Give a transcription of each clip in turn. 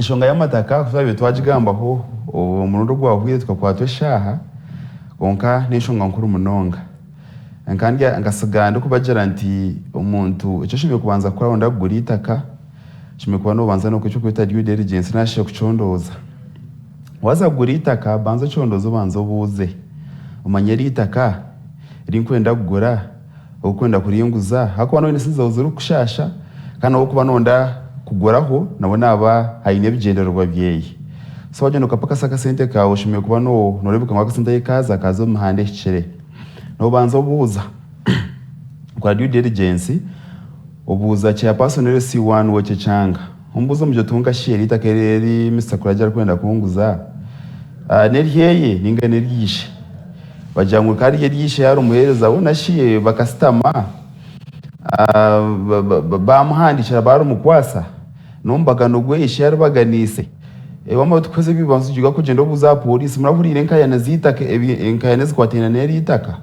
inshonga y'amataka kuzabe twajigambaho umurundo gwahwiye tukakwatwe shaha gonka n'inshonga nkuru munonga kandi ngasiganda kubagira nti umuntu icyo shimye kubanza kwa onda kugura eitaka shimye kuba no banza no kucyo kwita due diligence nashiye kucondoza waza kugura eitaka banza condoza banza buze umanyeri eitaka rinkwenda kugura ukwenda kuriyunguza hako none sinza uzuru kushasha kana wo kuba nonda kuguraho nabona aba hayine bigendero babyeyi so wajya nokapaka saka sente kawo shimye kuba no norebuka ngwa sente y'ikaza kazo muhande hicere no banza ubuza kwa due diligence ubuza cha personal C1 woche changa umbuza muje tunga sheri takereri Mr. Kuraja kwenda kunguza neriyeye ninga neriyishe bajyangwe kari yerishe yari umuhereza unashiye bakastama bamuhandikira bari umukwasa numbaga nugwe ishari baganise wama tukoze bibanzu juga kugenda buza polisi murahurire nkayana zitaka nkayana zikwatena neri itaka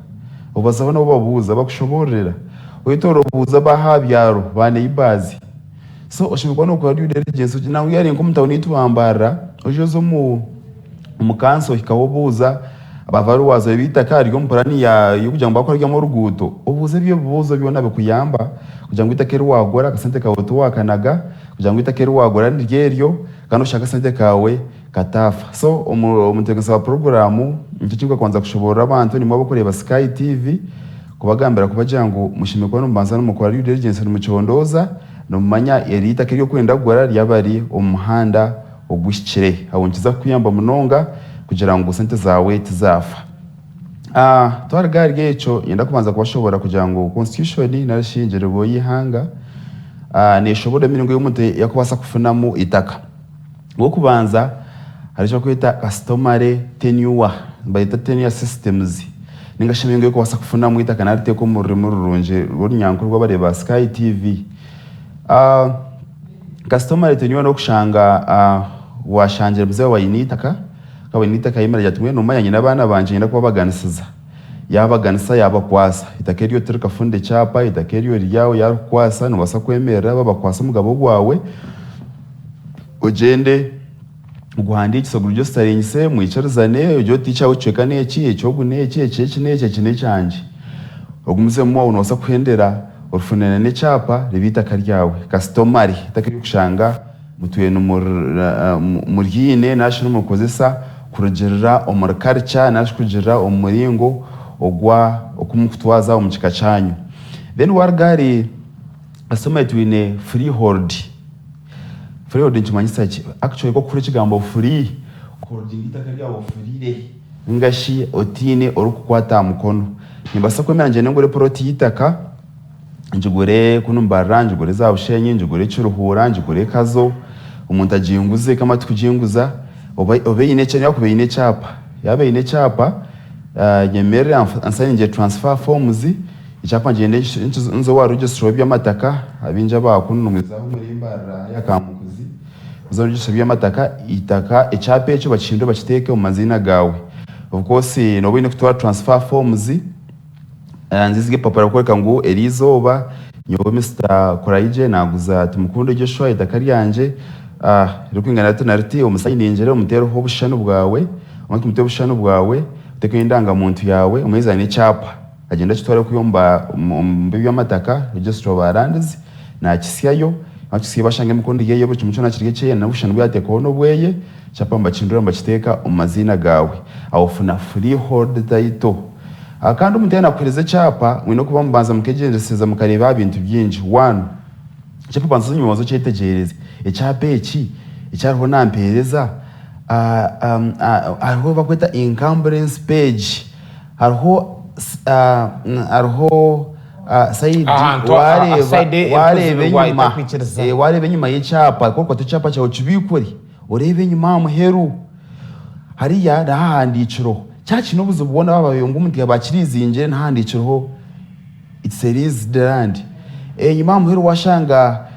ubasaba no babuza bakushoborera uyitoro buza bahabyaro bane ibazi so oshimikwa no kwa due diligence nawe yari nkomutawo nitubambara ojozo umukanso hikawobuza abavaru waza bitaka ryo mparani yo kugira ngo bakora mu ruguto ubuze byo buzo byona bekuyamba kugira ngo itakere wagora kasente kawe to wakanaga kugira ngo itakere wagora niryo kandi ushaka sente kawe katafa so umutegeko wa programu nicyo kingo kwanza kushobora abantu nimwe bakoreba Sky TV kubagambira kubagira ngo mushimikwa no mbanza no mukora due diligence no mucondoza no manya eri itakere yo kwenda gora ryabari umuhanda ogushikire awonkiza kuyamba munonga kugira ngo sente zawe tizafa twaragari gecho yenda kubanza kubashobora kugira ngo constitution narashingire bo yihanga ne shobora miringo y'umuntu yakubasa kufunamo itaka ngo kubanza aricho kwita customary tenure bayita tenure systems ningashimingo yo kubasa kufunamo itaka narite ko muri rurunje runyankuru rw'abareba Sky TV customary tenure no kushanga washangira mzee wa initaka kawe nitaka yimara yatumwe no manya nyina bana banje nyina kuba baganisiza yabaganisa yabakwasa itakeriyo tereka funde chapa itakeriyo ryawo yarukwasa no basa kwemera babakwasa mugabo gwawe ugende guhandiki so guryo starinse mwicarizane ujyo ticha uceka neki cyo guneki neki ne cyanje ogumuze mu no basa kwendera urufunene ne chapa ribita karyawe customary itakeriyo kushanga mutuye no muryine national mukozesa kurugerera omurkarcha nashkugira omuringo ogwa okumukutwaza omukika cyanyu then wargari asoma twine freehold nchimanyisa ki actually ko kuri kigambo free holding itakariya wo free ngashi otine orukukwata mukono nimbasa kwemera nje ngore proti itaka njugure kunumbarra njugure za bushenye njugure cyuruhura njugure kazo umuntu ajinguze kama tukujinguza obe ine cyane yakube ine cyapa yabe ine cyapa nyemere ansanye nje transfer forms icyapa ngende nzo wa register by'amataka abinja bakunumwiza muri imbara yakamukuzi zo register by'amataka itaka icyapa cyo bacinde bakiteke mu mazina gawe of course no bine kutwa transfer forms nzizige papara kwereka ngo erizoba nyobo Mr. Koraije naguza tumukunde Joshua itakari yanje rukwingana tunariti umusayininjere umutero ho bushano bwawe umuntu mutero bushano bwawe teke indanga muntu yawe umezane cyapa agenda kitwara kuyomba mbibi y'amataka register barandizi na kisiyayo akisiye bashange mukundi yeye bucu muco nakirige cye na bushano bwateka hono bweye cyapa mbacindura mbakiteka umazina gawe awufuna freehold title akandi umutena kwireze cyapa mwino kuba mbanza mukegerezeza mukareba ibintu byinji 1 cyapa banzo nyumazo cyitegereze icyapa iki icyarho nampereza arho bakweta encumbrance page arho side warebe nyuma y'icyapa kuko tucyapa cyawe kibikuri urebe nyuma muheru hariya ndahandiciro cyaci nobuze ubona babayonga umuntu yabakirizinje ntahandiciro it series the land nyuma muheru washanga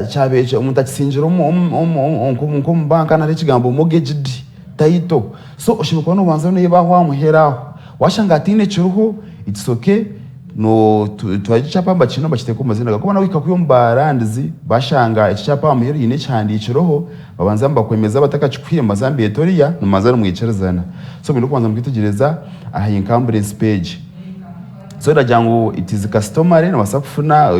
cyabeje umuntu akisinjira ko banka nari kigambo mortgaged title so ushobora no banza niba wa muheraho washanga atine ciruho it's okay no twajicapa mbakino bakiteko mazina gakuba na wika kuyombarandizi bashanga ikicapa muhero yine cyandi ciroho babanza mbakwemeza batakacikwiye mazambi etoriya no mazana mwicerezana so bintu kubanza mkwitegereza aha incumbrance page so ndajangu it is customary na wasakufuna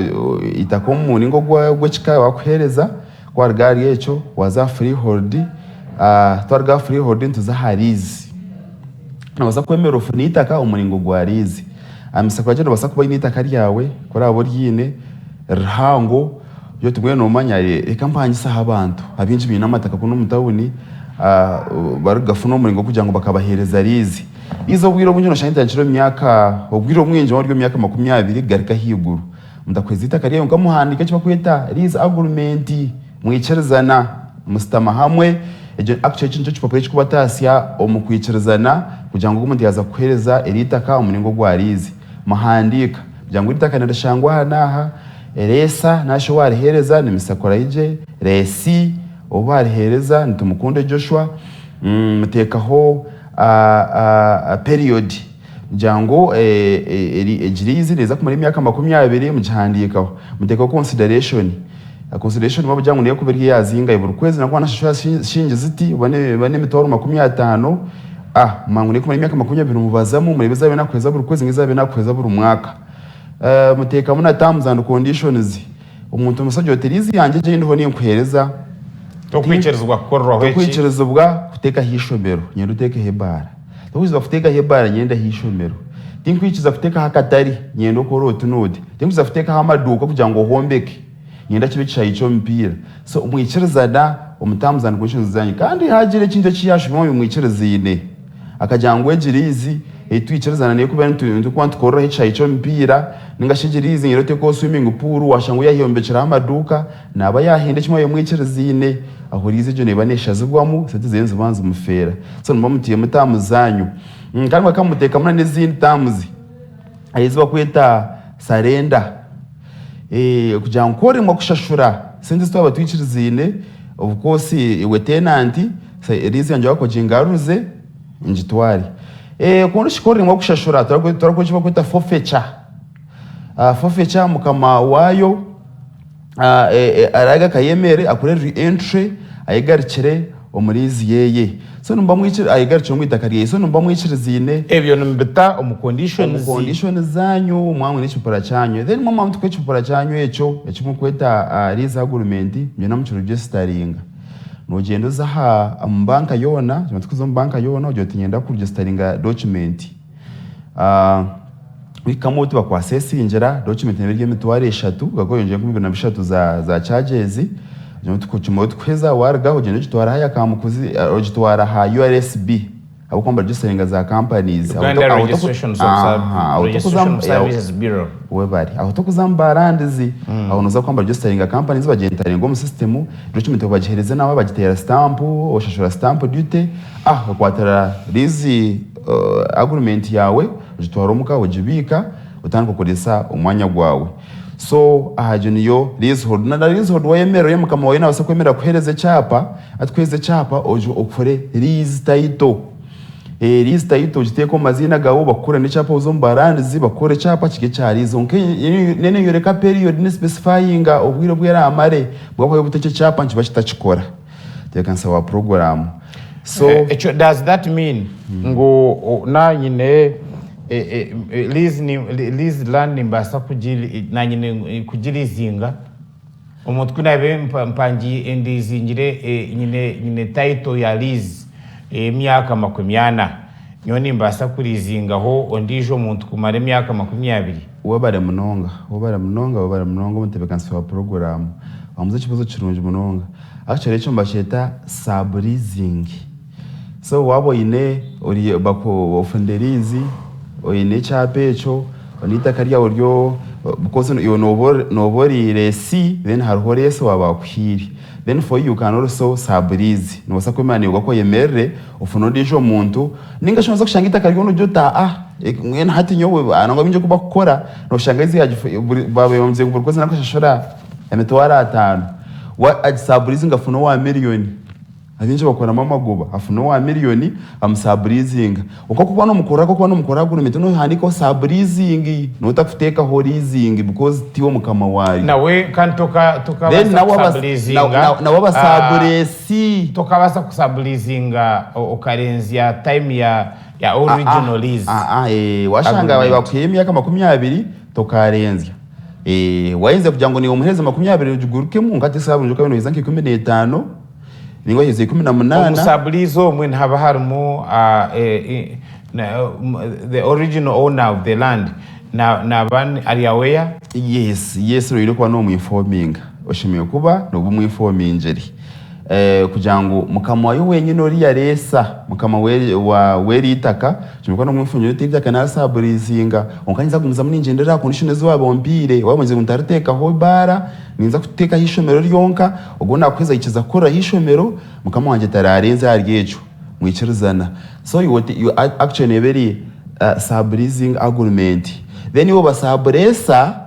itakomu ningo gwo chika wakuhereza kwa gari yecho waza freehold twarga freehold ntuza harizi na wasakwemera ofuna itaka umuringo gwa harizi amisakwaje no basakuba initaka ryawe kuri abo ryine rahango yo tumwe no manya reka mpanyisa abantu abinji bina amataka kuno mutawuni barugafuna umuringo kugira ngo bakabahereza rizi izo bwiro bunyo nashanyita nchiro myaka ubwiro mwinje waryo myaka 20 garika higuru ndakwezita kariye ngamuhandika cyo bakweta rizi agreement mwicerezana mustama hamwe eje actually cyo cyo cyo kubatasya omukwicerezana kugira ngo umuntu yaza kuhereza eritaka umuringo gwa rizi mahandika kugira ngo eritaka ndashangwa hanaha eresa nasho warihereza nimisakora ije resi obarihereza nitumukunde Joshua mutekaho period jango ejirizi neza kumara imyaka 20 mugihandikaho muteka consideration mabo jango niyo kubiri yazinga iburu kwezi nakwa nashashwa shinje ziti bane mitoro 50 mangu niyo kumara imyaka 20 mubazamo murebeza bena kweza buru kwezi ngizabe nakweza buru mwaka muteka muna terms and conditions umuntu musajyo terizi yanje je ndiho niyo kwereza tokwicerezwa korro heki tokwicerezwa kuteka hishomero nyendo teke hebara tokwiza kuteka hebara nyenda hishomero tinkwikiza kuteka hakatari nyendo koro tunodi tinkwiza kuteka hamaduka kugira ngo hombeke nyenda kibe cyayico mpira so umwicerezana umutamza n'gushinza zanyi kandi hagire kinje kiyashimo umwicerezine akajangwe ejirizi etwicerezana ne kubera ntu kwantu koro cyayico mpira ningashijirizi nyirote ko swimming pool washangu yahiyombekera hamaduka naba yahinde kimwe yo mwicerezine ahurize je nebanesha zigwamo sete zenze banza umufera so numamutiye mutamuzanyu kandi bakamuteka muna n'izindi tamuzi ayizwa kweta sarenda kugira ngo kore mwa kushashura sinzi twa batwikirizine of course iwe tenant rizi yanje wako jingaruze njitwari kuno shikore mwa kushashura turakochiba kweta forfeiture mukama wayo araga kayemere akure re-entry ayigarikire omurizi yeye so numba mwicire ayigarikire mwitaka rye so numba mwicirizine ebyo numbita conditions zanyu mwamwe n'icipora cyanyu then mama mutwe cipora cyanyu echo ekimukweta riza agreement mye namuciro registeringa nogendo zaha ambanka yona cyatukuzo mbanka yona ujyo tinyenda ku registeringa document wikamuti bakwa sesinjera document nebirye mitware 3 gakoyonje ku 23 za charges tukuchimo tukweza warga ugende gitwara haya kamukuzi ugitwara ha URSB abo kwamba registeringa za companies registration services bureau webari aho tokuzambarandizi aho noza kwamba registeringa companies bagentare ngo mu system document bagihereza nawe bagitera stamp oshashura stamp dute bakwatara rizi agreement yawe ugitwara umuka ujibika utanko kodesa umwanya gwawe so ahajuniyo leasehold na leasehold wayemero yemukama wawe nabasa kwemera kuhereza cyapa atweze cyapa ojo okore lease title lease title giteko mazina gawo bakura ne cyapa uzombarandizi bakore cyapa kige cyarizo nene yoreka period ne specifying obwiro bwera amare bwakwaye buteke cyapa nkiba kitachikora tekansa wa program so does that mean ngo na nyine lease land mbasa kugiri na nyine kugirizinga umutwe nabe mpangi endizingire nyine title ya lease emyaka 20 nyoni mbasa kurizinga ho ondijo umuntu kumara emyaka 20 wabare munonga mutebekansi wa program bamuze kibazo kirunje munonga actually cyo mbasheta subleasing so wabo ine uri bako ofenderizi oyine chapecho onita kariya uryo because you nobori resi then harhorese wabakwiri then for you can also sublease no sakwemani ugako yemerere ufunodijo muntu ninga shonza kushangita kariyo no jota mwene hati nyowe ananga binje kuba gukora no shangazi yaje babe bamze kuburkoze nakashashora emetwara 5 wa sublease ngafuno wa million abinje bakoramo amagoba afuna wa miliyoni amusabrizing uko kuba no mukora gurumete no handiko sabrizing no takuteka horizing because tiwo mukama wari nawe kandi tukabasa kusablizinga na wabasabresi tukabasa kusablizinga ukarenzia time ya original lease washanga bakwiye imyaka 20 tokarenzya wainze kugira ngo ni umuheze 20 ujuguruke mu ngati sabunje ko ibintu bizanke 15 ningo yeze 18 umusablizo mwe haba harimo the original owner of the land na ban ari aware yes rero kwa no mu informing oshimiye kuba no mu informing kugira ngo mukama wayo wenyine ori yaresa mukama weri itaka chimiko no mwifunyo ibyaka na saburizinga onkanyiza gumiza muningendera condition zo bombire wamaze kuntarateka ho bara ninza kuteka hishomero ryonka ubwo nakweza ikiza kora hishomero mukama wanje tararenza yaryecho mwichirizana so you actually very sabrizing argument then you basabresa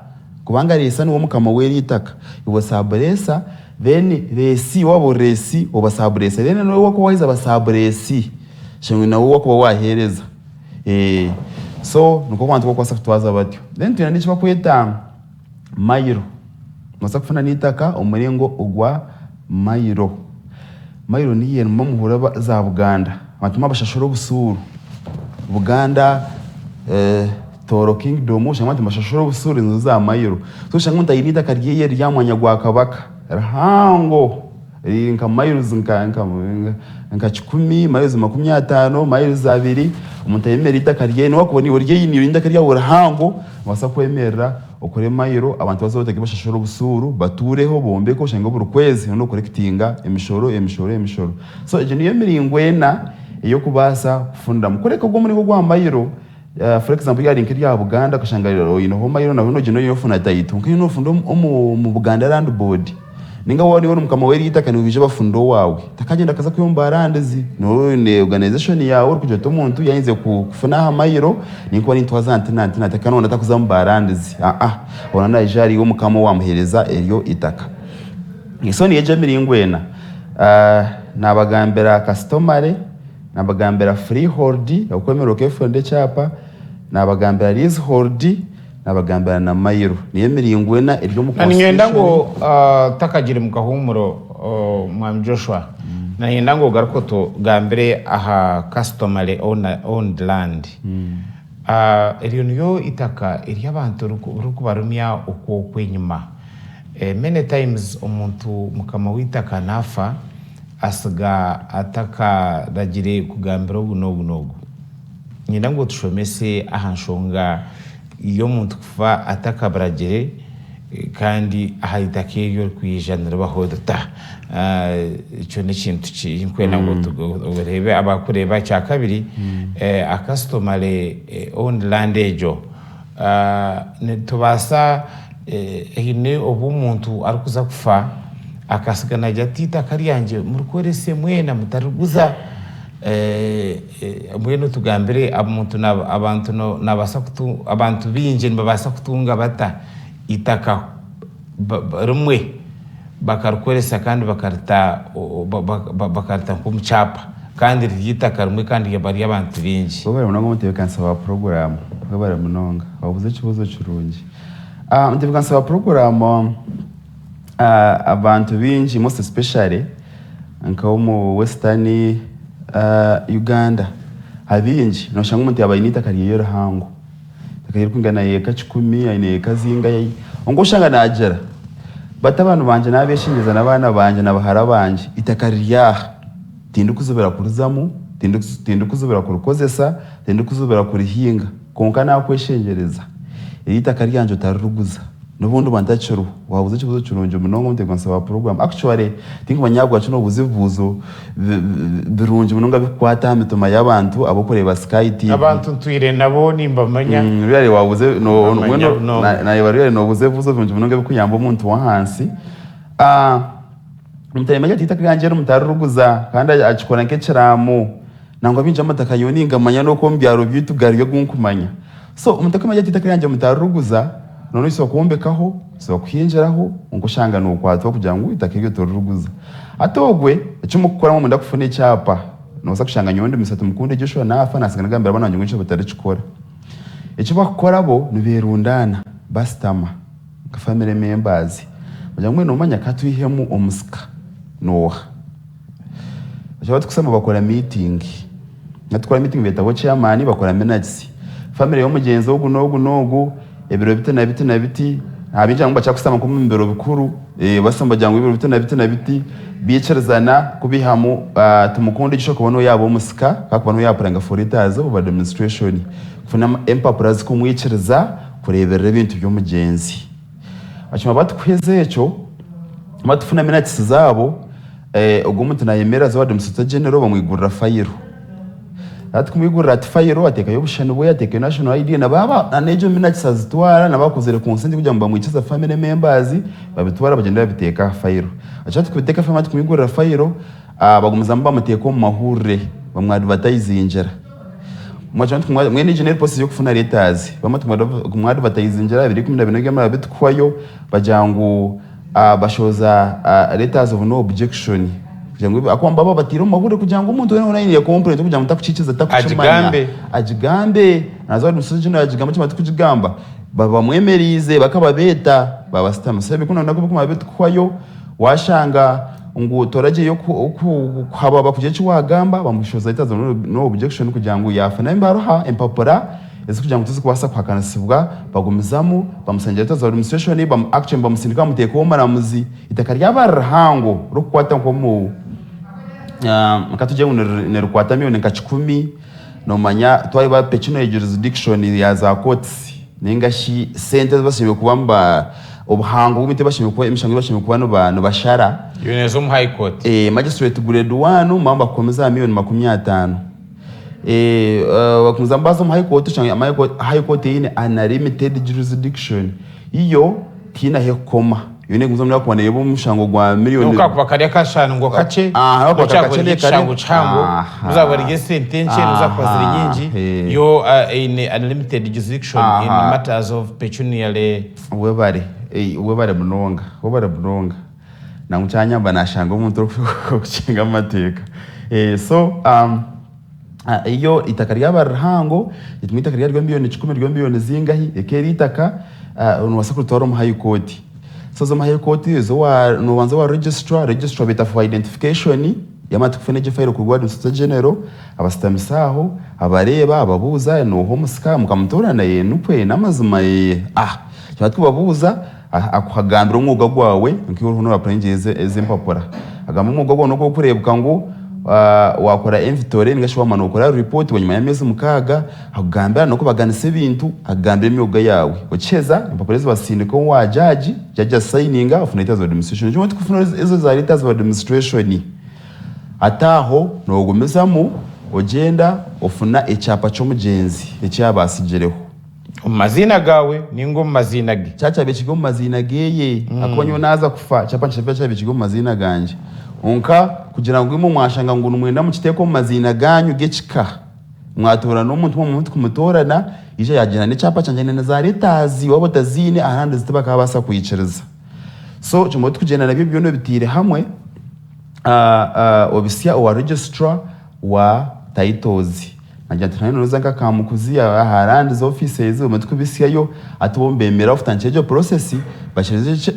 kubanga resa ni wo mukama weri itaka you basabresa then resi wabo resi obasabresa then no wako waiza basabresi shimwe na wako wahereza so nuko kwantu kwa twaza batyo then tunandi chiba kweta mayiro masa kufana nitaka umurengo ugwa mayiro ni yenu muhura za Buganda batuma bashashoro busuru Buganda Toro Kingdom shamati bashashoro busuru inzu za mayiro so shangu ntayinita kariye ryamwanya gwa kabaka rahango nka mayuzi nka 10 mayuzi 50 mayuzi 2 umuntu yemera itaka rye no kubona iburye yiniro indaka rya rahango wasa kwemerera ukore mayiro abantu bazoteke bashashoro busuru batureho bombe ko shango burukwezi no collectinga emishoro so je niyo miringwena iyo kubasa kufunda mukoreka gwo muri gwa mayiro for example yari nkiri Buganda kushangariro ino ho mayiro na no jino yo funa tayitu nkino fundo mu Buganda land board ninga woni mukama weri itaka ni bije bafundo wawe takagenda kaza kuyomba arandezi no ne organization yawe kujya to muntu yainze kufuna amayiro niko ni twazante nanti natakano natakuzamba arandezi ona najari wo mukama wamuhereza elyo itaka isoni yeje miringwena nabagambera customary nabagambera freehold yakwemero kefonde chapa nabagambera leasehold nabagambira na mayiro niye miringwena iryo mu constitution ngenda ngo takagire mu kahumuro mwam Joshua na ngenda ngo garukoto gambere aha customary owned land iriyo niyo itaka iri abantu rukubarumya uko kwenyuma many times umuntu mukama witaka nafa asiga ataka ragire kugambira ubunobunogo ngenda ngo tushomese ahanshonga iyo muntu kuva atakabragere kandi ahayitake yo kwijanira bahodota cyo ni kintu kinkwena ngo tuberebe abakureba cya kabiri a customary owned land ejo tubasa hine obumuntu arikuza kufa akasigana jatita kariyanje murukorese mwena mutaruguza mweno tugambire abantu nabasa kutu abantu binje nibabasa kutunga bata itaka rumwe bakarukoresa kandi bakarta kumchapa kandi ryitaka rumwe kandi yabari abantu binje bobara munonga mutebekansa ba program bobara munonga bavuze kibuzo kirungi mutebekansa ba program abantu binje most especially nkawo mu western Uganda abinji no shanga umuntu yabayinita kariye rahango takayirwa ingana yeka 10 ayine kazinga yayi ngo shanga najera batabanu banje nabeshingiza nabana banje nabahara banje itakariya tindu kuzubera kuruzamu tindu kuzubera kurukozesa tindu kuzubera kurihinga konka nakweshengereza itakariyanjo taruguza nubundi bandacero wabuze kibuzo cyurunje munongo mutegansa wa program actually think banyagwa cyo buzivuzo birunje munonga bikwata mitoma y'abantu abokoreba Sky TV abantu twire nabo nimba manya rero wabuze no na yari no buzivuzo birunje munonga bikuyamba umuntu wa hansi mutayimanya titakiranje mutaruguza kandi akikora nk'ekiramu nangwa binje amataka yoninga manya no ko mbyaro byitugariye gunkumanya so umutakimanya titakiranje mutaruguza none iso kuombekaho so kwinjiraho ngo shanga no kwatwa kugira ngo itaka iryo toruguza atogwe icyo mukoramo munda kufune cyapa no sa kushanga nyondo misatu mukunde Joshua nafa nasigana gambira bana nyungu batari chikora icyo bakora bo niberundana bastama ka family members kugira ngo no manya katwihemu omusika noha Bashobora kusema bakora meeting natwara meeting betabo chairman bakora managers family yo mugenzi wo nogu ebiro bite na biti abinja ngo bacha kusama ku mbero bikuru basamba jango ibiro bite na biti biyecherezana kubihamu tumukunde gisho kubona yabo musika kakubona yapuranga foritazo over demonstration kufuna empapurazi kumwichereza kureberera ibintu byo mugenzi bachima batukweze echo batufuna minutes zabo ubwo umuntu nayemera zo demonstration general bamwigurira fayiro ati kumwigurira ati fayiro ateka yo bushano bwe ateka national ID na baba anejo minutes azitwara na bakozere consent kugira ngo bamwikiza family members babitwara bagenda babiteka fayiro achati kubiteka family kumwigurira fayiro bagumuza mba muteko mu mahure bamwa advertising Mwajant mwene engineer posi yo kufuna letters bamwa advertising biri kumina binege mara bitwayo bajangu bashoza letters of no objection jangu akwamba baba batiro mahure kujangu umuntu wena online ya complaint kujangu takucikiza takuchimanya ajigambe nazo musujino ajigambe cyama tukujigamba baba mwemerize bakababeta baba stam sabe kuna nako kuma bitwayo washanga ngo toraje yo kuhaba bakuje cywagamba bamushoza letters of no objection kujangu yafana imbaroha empapura ese kujangu tuzi kwasa kwakanasibwa bagumizamo bamusangira letters of administration bam action bamusindika muteko maramuzi itaka ry'abarhango rukwata nko mu makatuje unerukwata miyo nkachikumi no manya twari ba pecuniary jurisdiction ya za courts ningashi sentence bashimye kubamba obuhango bw'imite bashimye kuba imishango bashimye kuba no bantu bashara Yunezo mu high court magistrate grade 1 mamba komeza miliyoni 50 wakumza mbazo mu high court cyangwa high court yine unlimited jurisdiction iyo tina hekoma yone kumza muri akwane yebo mushango gwa miliyoni nuka kwa kare kashanu ngo kace kwa kare chango muzabari sentence uzakwa nyingi yo in unlimited jurisdiction in matters of pecuniary webare bunonga na mucyanya banashanga umuntu kukinga amateka so iyo itaka ry'abarhango itwita kariya ryo miliyoni 10 ryo miliyoni zingahi ekeri itaka unwasa toro mu high court so zo mu high court zo no wanza wa registrar beta for identification yamatukufene je file kugwa du general abastamisaho abareba ababuza no homusika mukamutorana ye nupwe namazima ye cyatkubabuza akuhagambira umwuga gwawe nkiyo runo baprengeze ezempapura agamba umwuga gwo no kurebwa ngo wakora inventory ngashwa mano ukora report wanyuma ya mezi mukaga akugambira no kubaganisa ibintu agambira imyuga yawe ukeza impapuro zibasindiko wa judge signing of letters of administration cyo tukufuna izo za letters of administration ataho no gumezamo ogenda ofuna ecapa cyo mugenzi ecyabasigireho umazina gawe ningo mazina ge cyacha bekigo mazina geye akonyo naza kufa cyapa cyacha bekigo mazina ganje onka kugira ngo imo mwashanga ngo numwenda mu kiteko mazina ganyu gecika mwatora no muntu kumutorana ije yagena ne cyapa cyanje ne za letters wabo tazine ahandi zitaba basa kuyicereza so cyo tukugena nabyo byono bitire hamwe obisia wa registrar wa titles najyatana no zanga kamukuzia harandi zo offices umutukubisiyayo atubombemera ufutancejo process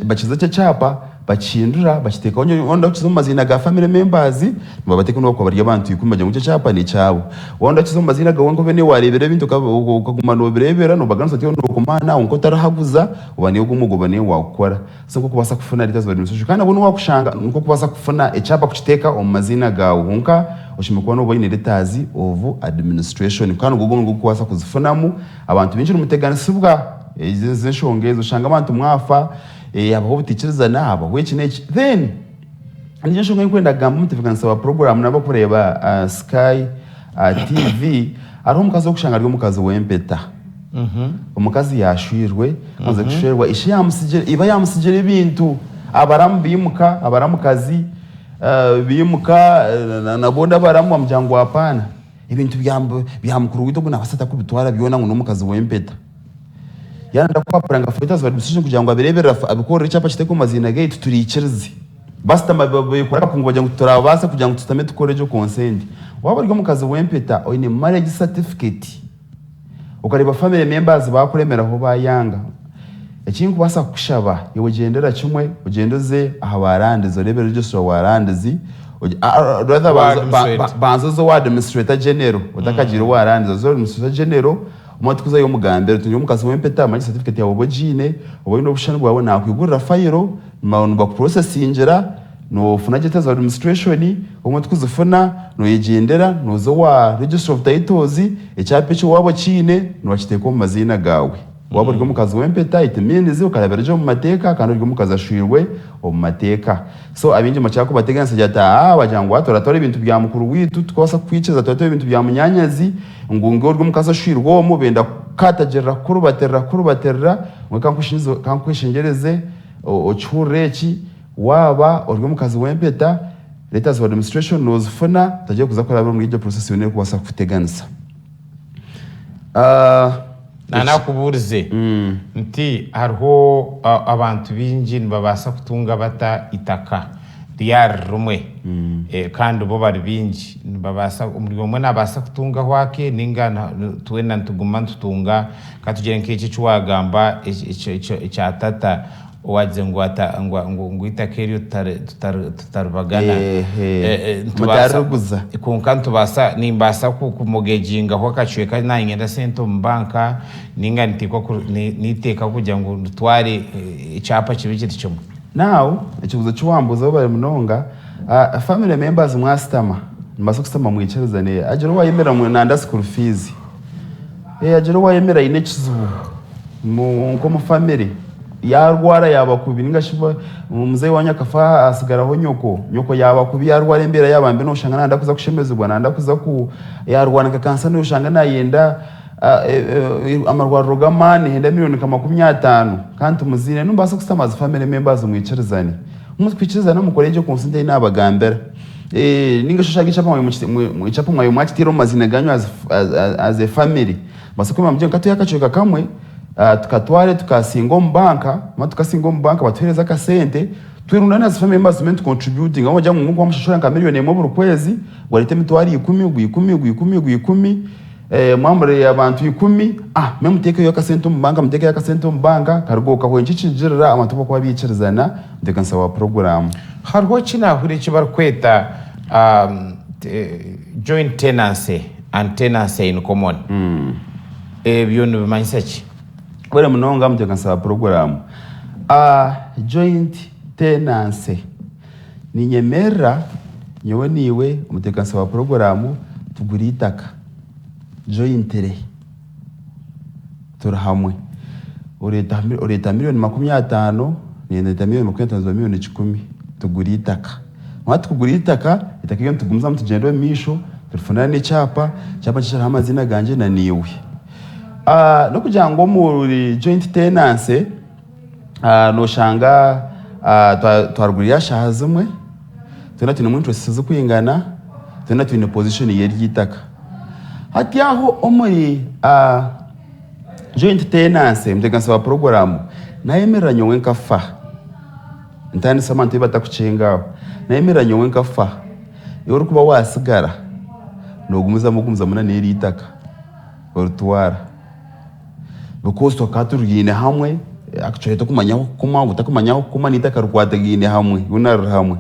bachize cyapa bachindura bachiteka onda ukizo mazina ga family members babateka no kwa bariya bantu ikumbaje mu cyapa ni cyabo onda ukizo mazina ga wango bene warebera bintu ukaguma no birebera no baganza tiyo no kumana unko tarahaguza ubani yo gumugobane wakora so ko kubasa kufuna letters of administration kana bono wakushanga nuko kubasa kufuna ecapa kuchiteka omazina ga unka ushimikuwa no boyine letters of administration kana gugu kubasa kuzifunamu abantu binjira umuteganisibwa zishongezo shanga abantu mwafa abaho bitikiriza nabo wekineki then nije shonga kwenda gamba mutifikanisa wa program nabo kureba Sky TV ari mukazi okushanga ryo mukazi wempeta umukazi yashwirwe maze gushirwa ishi yamusijere iba yamusijere ibintu abaramukazi bimuka nabonda baramu mjango hapana ibintu byamukuru wito guna basata kubitwara byona ngo numukazi wempeta yanda kwapura nga feta za administration kugira ngo abirebera abikorera icyapa kiteko mazina gate turikirize basta mabikora kungo bajya turabasa kugira ngo tutame tukore jo consent waba ryo mu kazi wempeta oyine marriage certificate ukareba family members bakuremera aho bayanga ikintu kubasa kushaba yewe gendera kimwe ugendoze aha barandizo rebero ryo warandizi rather banzo zo wa administrator general utakagira warandizo zo administrator general umatukuza yo mugambere turi mu kazi wempeta marriage certificate yawe bojine ubo no bushana bwawe nakwigurira file maunu ba processingera no funa getaza administration umatukuza funa no yegendera no zo wa register of titles ecyape cyo wabo kine no bakiteko mu mazina gawe wabo ryo mu kazi wempeta iteminize ukarabera mu mateka kandi ryo mu kazi ashirwe mu mateka so abinje macako bategansa jata bajangwa toratora ibintu bya mukuru witu twasa kwiceza toratora ibintu bya munyanyazi ngungo ryo mu kazi ashirwe mu benda katagerera kurubaterera kankushingereze ocureki waba ryo mu kazi wempeta letters of administration knows funa tagiye kuza ko muri iryo process yone kubasa kutegansa nakuburize nti hariho abantu bingi babasa kutunga bata itaka ryari rumwe kandi bo bari bingi babasa umurimo umwe nabasa kutunga hwake ninga twena ntuguma tutunga katugere nk'iki cy'wagamba icyatata waje ngo itakeri tutarubagana mutaruguza kunkantu basa nimbasa kumugeginga ho kacweka nanyenda sento mbanka ninga niteka kugira ngo tware icyapa kibikiti cyo now ikibuzo cy'uwambuza bari munonga family members mwastama mbasa kusema mwicerezane ajero wayemera mu nanda school fees ajero wayemera inekizubu mu family yarwara yaba kubi ningashiba umuzee wanyakafa asigaraho nyoko yaba kubi yarwara imbere yabambe no shanga nanda kuza kushemezwa nanda kuza ku yarwana ka kansa no shanga nayenda amarwaro gamani henda miliyoni kama 50 kandi muzine numbasa kusamaza family members mwicerezane umutwicerezana mukoreje consent n'abagambera ningashashaka icyapa mu icyapa mwayo mwakitiro mazina ganyo as a family basa kuma mje kato yakaceka kamwe tukatware tukasinga mu banka tukasinga mu banka batuhereza ka sente twirunda na family members contributing aho jya mu amashashora nka miliyoni mu buri kwezi warite mitwari 10 mwamure y'abantu 10 meme muteke yo ka sente mu banka muteke ya ka sente mu banka karugoka ho inci cinjirira amatuko kwa bicerezana ndekansa wa program harwo kina hure kibar kweta joint tenancy and tenancy in common byone bimanyisachi wera munonga mutekansa program joint tenancy ni nyemera nyowe niwe umutekansa wa program tugura itaka jointere turahamwe ureta miliyoni 50 nenda miliyoni 50 miliyoni 10 tugura itaka mwati kugura itaka iyo tugumza mutugendo misho telefona n'icyapa cyashara amazina ganje na niwe no kugira ngo muri joint tenancy no shanga twaruguriya shahazumwe tunatu mu interest zo kwingana tunatu in position y'itaka hati aho omuri joint tenancy mtegansa wa program nayemeranya nyowe nkafa ntani samante batakucengaho nayemeranya nyowe nkafa yoro kuba wasigara no gumuza muna n'itaka orutwara because twakaturugine hamwe actually tukumanyaho kuma utakumanyaho kuma n'itaka rukwatagine hamwe unar hamwe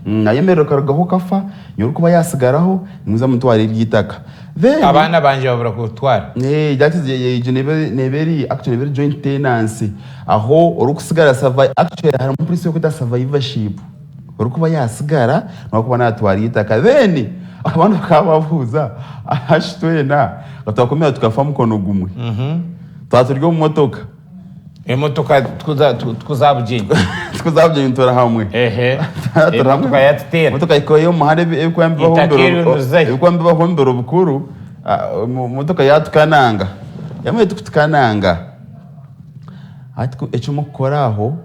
nayemero karagaho kafa nyoro kuba yasigaraho nimuza mutwara y'itaka abana banje babura kutwara that is neveri actually very joint tenancy aho urukusigara survive actually hari mu police yo kuta survivorship urukuba yasigara no kuba natwara y'itaka then abantu kabavuza ashitwena gatakomera tukafa mukono gumwe twaturyo mu motoka emotoka tukuzabuje ntora hamwe emotoka yatitera motoka ikoyo muhande ekwambe bahombero bukuru motoka yatukananga yamwe tukutukananga ati echo mukoraho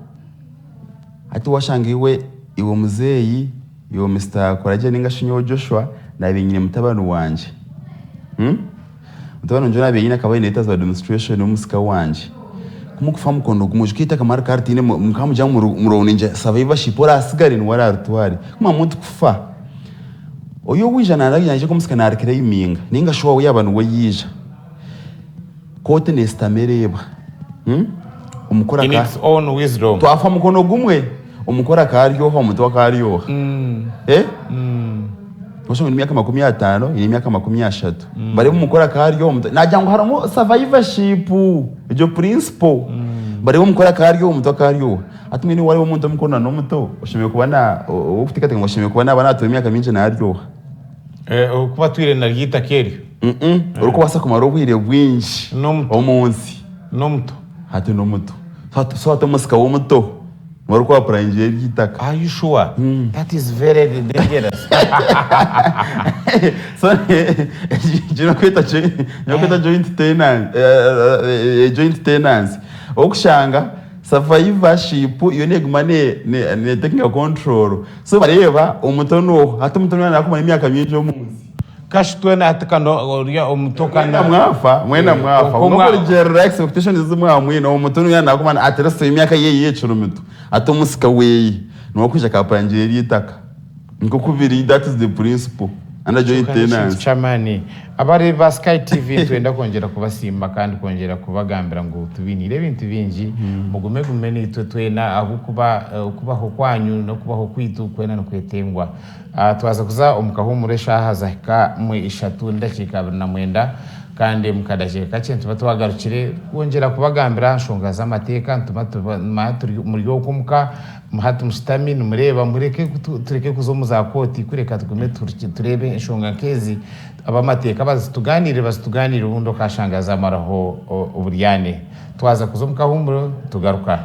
ati washangiwe iwo muzeyi yo Mr. Koraje ningashinyo Joshua na binyine mutabano wanje mutabano njona binyine akabaye letters of administration umusika wanje mukufa mukono gumuje kitaka mara kartine mukamuja muroninja survivorship ora asigare ni wara artwari kuma muntu kufa oyo wijana naraganje ko musikana arekere iminga ninga showa y'abantu we yija kote nestamereba umukora in its own wisdom twafa mukono gumwe umukora karyoha umutwa karyoha Osho ni myaka 50 ni myaka 30 bari umukora karyo najya ngo haramo survivorship ibyo principle bari umukora karyo umutwa karyo atumwe ni wari umuntu mukona no muto ushimiye kubana ufite kate ngo ushimiye kubana abana atu imyaka minje naryoha kuba twire na ryita keri uruko basa kumara ubwire bwinshi umunsi no muto hatu no muto so hatu musika wo muto wari kwa pranje ryitaka. Are you sure? That is very dangerous. So you kwita joint tenants okushanga survivorship iyo negumane ne taking control so bareba umutono hata umutono nakumana imyaka myinshi yo munsi kashitwena atakano oriya omutokana mwena mwafa umukora general expectation zimwe mwina umutono nakumana aterese imyaka yecurumito atomusika weyi no kwisha kapanje ryitaka nko kubiri that is the principle and joint tenants chamani abari ba Sky TV twenda kongera kubasimba kandi kongera kubagambira ngo tubinire ibintu bingi mugume gumene twena aho kubaho kwanyu no kubaho kwitu kwena no kwetengwa twaza kuza omukahumure shaha zahika mwe 3 ndakika na mwenda kandi mukadaje kace tuba twagarukire kongera kubagambira nshonga z'amateeka ntuma turi muri yo kumuka muhatu musitami numureba mureke tureke kuzomuza koti kureka tugume turebe nshonga kezi abamateeka bazituganire ubundo kashangaza maraho uburyane twaza kuzomukahumuro tugaruka